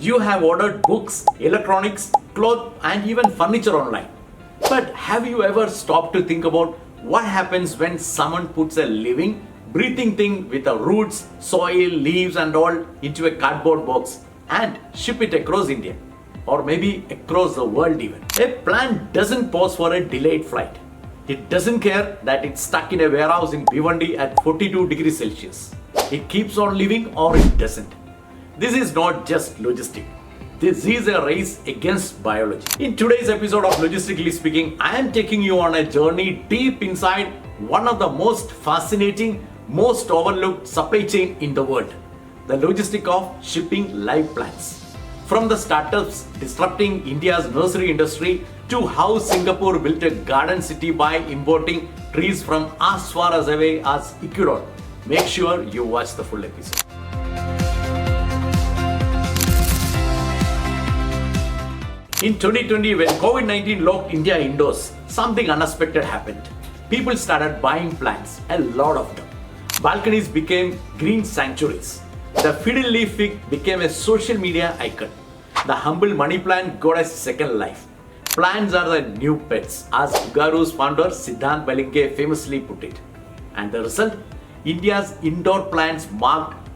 You have ordered books, electronics, clothes, and even furniture online. But have you ever stopped to think about what happens when someone puts a living, breathing thing with the roots, soil, leaves, and all into a cardboard box and ship it across India? Or maybe across the world even. A plant doesn't pause for a delayed flight. It doesn't care that it's stuck in a warehouse in Bhiwandi at 42 degrees Celsius. It keeps on living or it doesn't. This is not just logistic. This is a race against biology. In today's episode of Logistically Speaking, I am taking you on a journey deep inside one of the most fascinating, most overlooked supply chain in the world. The logistic of shipping live plants. From the startups disrupting India's nursery industry to how Singapore built a garden city by importing trees from as far as away as Ecuador. Make sure you watch the full episode. In 2020, when COVID-19 locked India indoors, something unexpected happened. People started buying plants, a lot of them. Balconies became green sanctuaries. The fiddle leaf fig became a social media icon. The humble money plant got a second life. Plants are the new pets, as Ugaru's founder Siddhant Balinge famously put it. And the result? India's indoor plants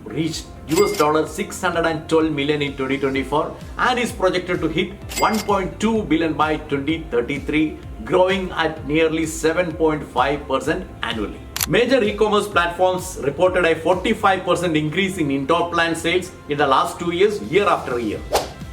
reached $612 million in 2024 and is projected to hit 1.2 billion by 2033, growing at nearly 7.5% annually. Major e-commerce platforms reported a 45% increase in indoor plant sales in the last 2 years, year after year.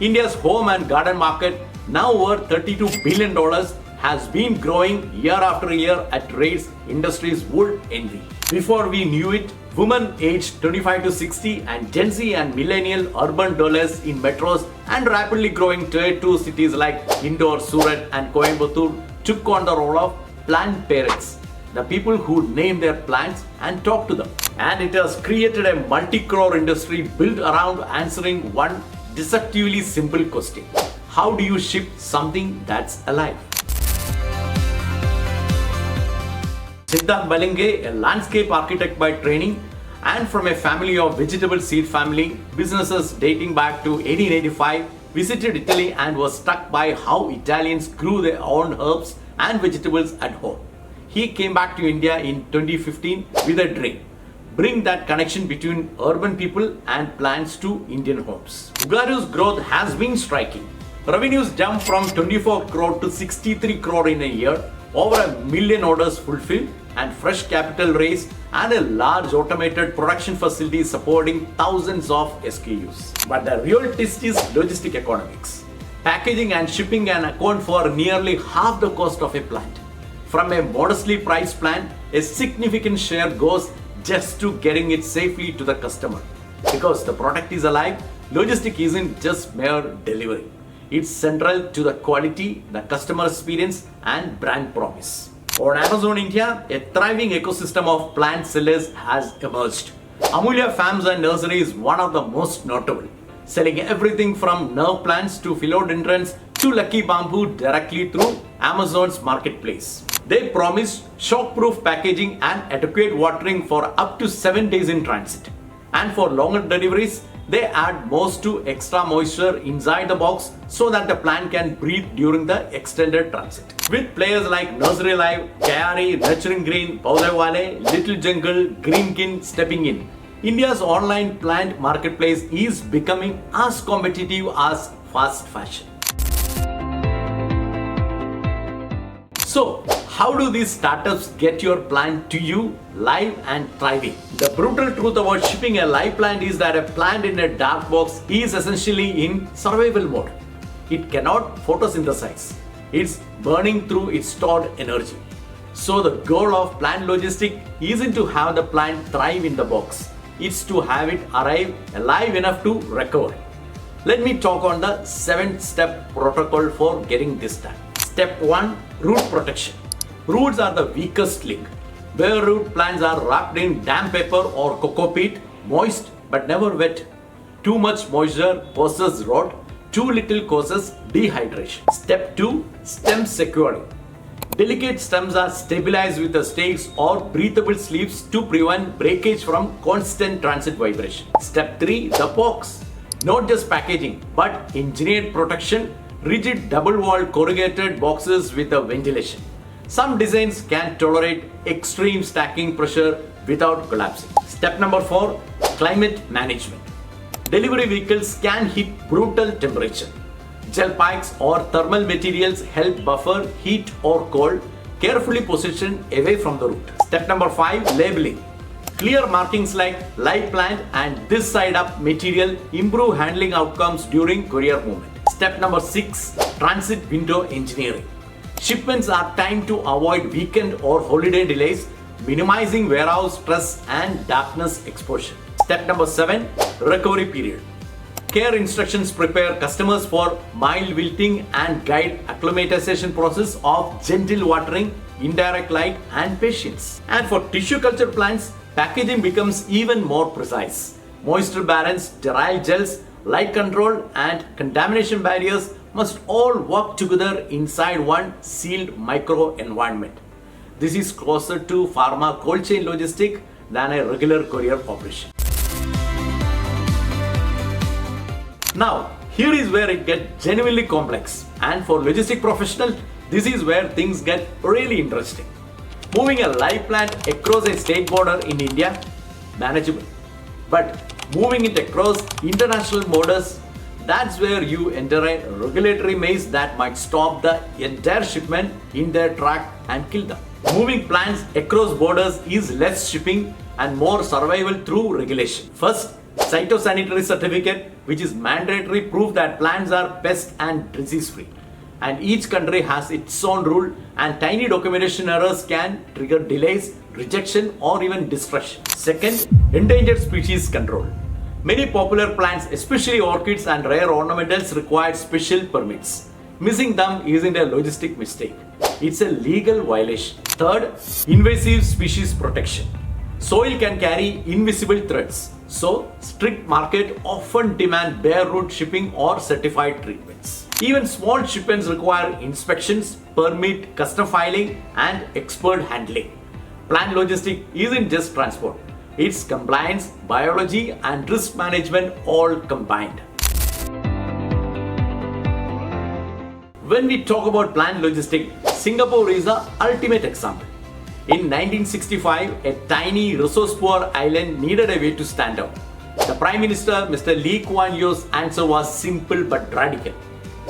India's home and garden market, now worth $32 billion, has been growing year after year at rates industries would envy. Before we knew it, women aged 25 to 60 and Gen Z and millennial urban dwellers in metros and rapidly growing tier 2 cities like Indore, Surat and Coimbatore took on the role of plant parents, the people who name their plants and talk to them. And it has created a multi-crore industry built around answering one deceptively simple question. How do you ship something that's alive? Siddhant Balinge, a landscape architect by training and from a family of vegetable seed family businesses dating back to 1885, visited Italy and was struck by how Italians grew their own herbs and vegetables at home. He came back to India in 2015 with a dream. Bring that connection between urban people and plants to Indian homes. Ugaru's growth has been striking. Revenues jumped from 24 crore to 63 crore in a year, over 1 million orders fulfilled and fresh capital raised and a large automated production facility supporting thousands of SKUs. But the real twist is logistic economics. Packaging and shipping can account for nearly half the cost of a plant. From a modestly priced plant, a significant share goes just to getting it safely to the customer. Because the product is alive, logistic isn't just mere delivery. It's central to the quality, the customer experience and brand promise. On Amazon India, a thriving ecosystem of plant sellers has emerged. Amulya Farms and Nursery is one of the most notable, selling everything from nerve plants to philodendrons to lucky bamboo directly through Amazon's marketplace. They promise shock-proof packaging and adequate watering for up to 7 days in transit. And for longer deliveries, they add moss to extra moisture inside the box so that the plant can breathe during the extended transit. With players like Nursery Live, Kyari, Nurturing Green, Paudawale, Little Jungle, Greenkin stepping in, India's online plant marketplace is becoming as competitive as fast fashion. So, how do these startups get your plant to you live and thriving? The brutal truth about shipping a live plant is that a plant in a dark box is essentially in survival mode. It cannot photosynthesize. It's burning through its stored energy. So the goal of plant logistic isn't to have the plant thrive in the box. It's to have it arrive alive enough to recover. Let me talk on the 7-step protocol for getting this done. Step 1. Root protection. Roots are the weakest link. Bare root plants are wrapped in damp paper or cocoa peat, moist but never wet. Too much moisture causes rot, too little causes dehydration. Step 2. Stem securing. Delicate stems are stabilized with the stakes or breathable sleeves to prevent breakage from constant transit vibration. Step 3. The box. Not just packaging, but engineered protection, rigid double-walled corrugated boxes with a ventilation. Some designs can tolerate extreme stacking pressure without collapsing. Step number 4, climate management. Delivery vehicles can hit brutal temperature. Gel packs or thermal materials help buffer heat or cold, carefully positioned away from the root. Step number 5, labeling. Clear markings like live plant and this side up material improve handling outcomes during courier movement. Step number 6, transit window engineering. Shipments are timed to avoid weekend or holiday delays, minimizing warehouse stress and darkness exposure. Step number 7, recovery period. Care instructions prepare customers for mild wilting and guide acclimatization process of gentle watering, indirect light and patience. And for tissue culture plants, packaging becomes even more precise. Moisture balance, sterile gels, light control and contamination barriers must all work together inside one sealed micro environment. This is closer to pharma cold chain logistic than a regular courier operation. Now, here is where it gets genuinely complex, and for logistic professionals, this is where things get really interesting. Moving a live plant across a state border in India, manageable. But moving it across international borders, that's where you enter a regulatory maze that might stop the entire shipment in their track and kill them. Moving plants across borders is less shipping and more survival through regulation. First, phytosanitary certificate, which is mandatory proof that plants are pest and disease free. And each country has its own rule, and tiny documentation errors can trigger delays, rejection or even destruction. Second, endangered species control. Many popular plants, especially orchids and rare ornamentals, require special permits. Missing them isn't a logistic mistake. It's a legal violation. Third, invasive species protection. Soil can carry invisible threats, so strict market often demand bare root shipping or certified treatments. Even small shipments require inspections, permit, custom filing and expert handling. Plant logistics isn't just transport. It's compliance, biology and risk management all combined. When we talk about plant logistics, Singapore is the ultimate example. In 1965, a tiny resource-poor island needed a way to stand out. The Prime Minister, Mr. Lee Kuan Yew's answer was simple but radical.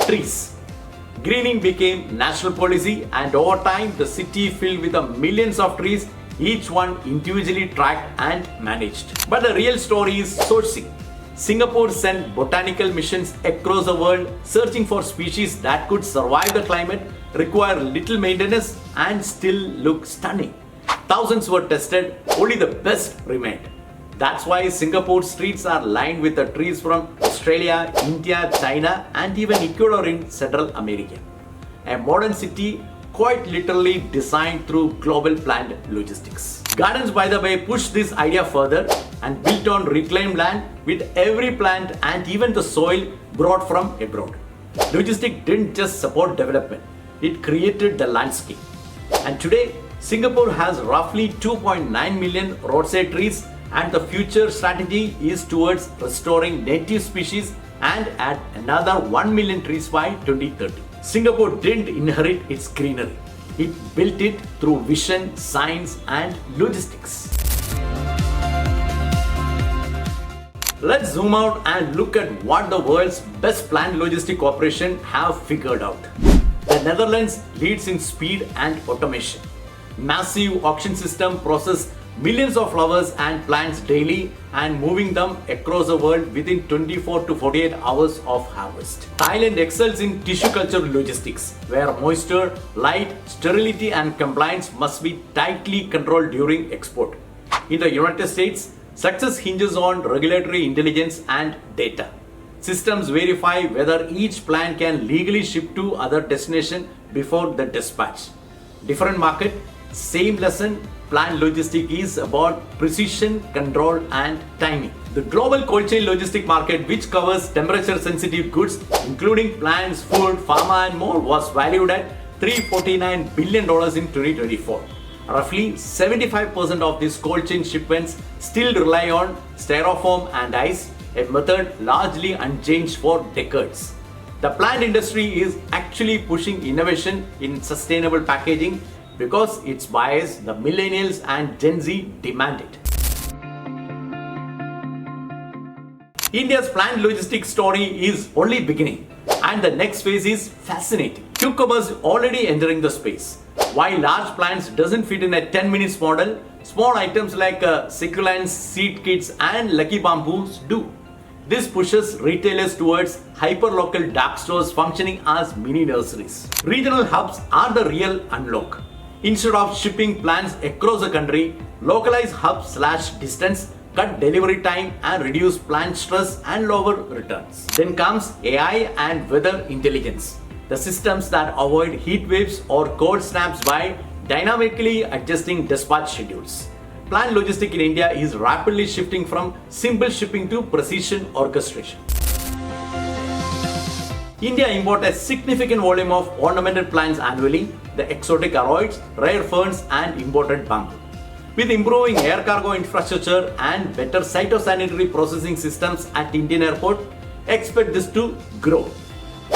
Trees. Greening became national policy, and over time, the city filled with millions of trees, each one individually tracked and managed. But the real story is sourcing. Singapore sent botanical missions across the world searching for species that could survive the climate, require little maintenance and still look stunning. Thousands were tested, only the best remained. That's why Singapore's streets are lined with the trees from Australia, India, China and even Ecuador in Central America. A modern city quite literally designed through global plant logistics. Gardens, by the way, pushed this idea further and built on reclaimed land with every plant and even the soil brought from abroad. Logistics didn't just support development, it created the landscape. And today, Singapore has roughly 2.9 million roadside trees, and the future strategy is towards restoring native species and add another 1 million trees by 2030. Singapore didn't inherit its greenery. It built it through vision, science and logistics. Let's zoom out and look at what the world's best plant logistic corporation have figured out. The Netherlands leads in speed and automation. Massive auction system process millions of flowers and plants daily and moving them across the world within 24 to 48 hours of harvest. Thailand excels in tissue culture logistics, where moisture, light, sterility and compliance must be tightly controlled during export. In the United States, success hinges on regulatory intelligence and data. Systems verify whether each plant can legally ship to other destination before the dispatch. Different market, same lesson. Plant logistics is about precision, control and timing. The global cold chain logistic market, which covers temperature sensitive goods including plants, food, pharma and more, was valued at $349 billion in 2024. Roughly 75% of these cold chain shipments still rely on styrofoam and ice, a method largely unchanged for decades. The plant industry is actually pushing innovation in sustainable packaging because its buyers, the millennials and Gen Z, demand it. India's plant logistics story is only beginning, and the next phase is fascinating. Cucumbers already entering the space. While large plants doesn't fit in a 10 minutes model, small items like succulents, seed kits and lucky bamboos do. This pushes retailers towards hyper-local dark stores functioning as mini nurseries. Regional hubs are the real unlock. Instead of shipping plants across the country, localized hub/distance cut delivery time and reduce plant stress and lower returns. Then comes AI and weather intelligence, the systems that avoid heat waves or cold snaps by dynamically adjusting dispatch schedules. Plant logistics in India is rapidly shifting from simple shipping to precision orchestration. India imports a significant volume of ornamental plants annually, the exotic aroids, rare ferns and imported bamboo. With improving air cargo infrastructure and better phytosanitary processing systems at Indian airport, expect this to grow.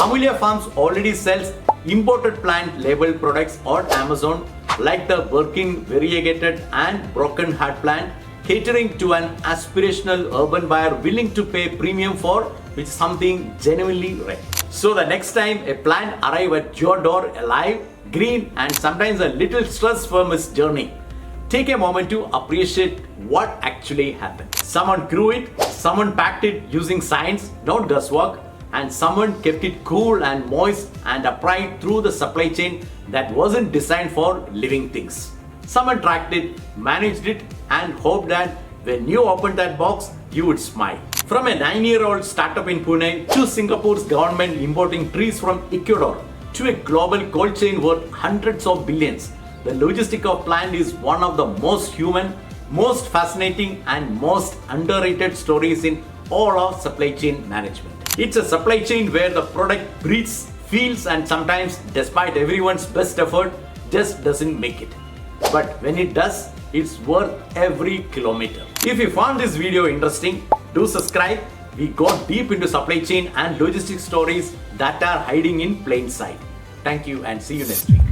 Amelia Farms already sells imported plant labeled products on Amazon like the Birkin variegated and broken heart plant, catering to an aspirational urban buyer willing to pay premium for which is something genuinely rare. So the next time a plant arrives at your door alive, green and sometimes a little stress from its journey, take a moment to appreciate what actually happened. Someone grew it, someone packed it using science, not guesswork, and someone kept it cool and moist and upright through the supply chain that wasn't designed for living things. Someone tracked it, managed it, and hoped that when you opened that box, you would smile. From a 9-year-old startup in Pune to Singapore's government importing trees from Ecuador to a global cold chain worth hundreds of billions, the logistics of plant is one of the most human, most fascinating, and most underrated stories in all of supply chain management. It's a supply chain where the product breathes, feels, and sometimes, despite everyone's best effort, just doesn't make it. But when it does, it's worth every kilometer. If you found this video interesting, do subscribe. We go deep into supply chain and logistics stories that are hiding in plain sight. Thank you and see you next week.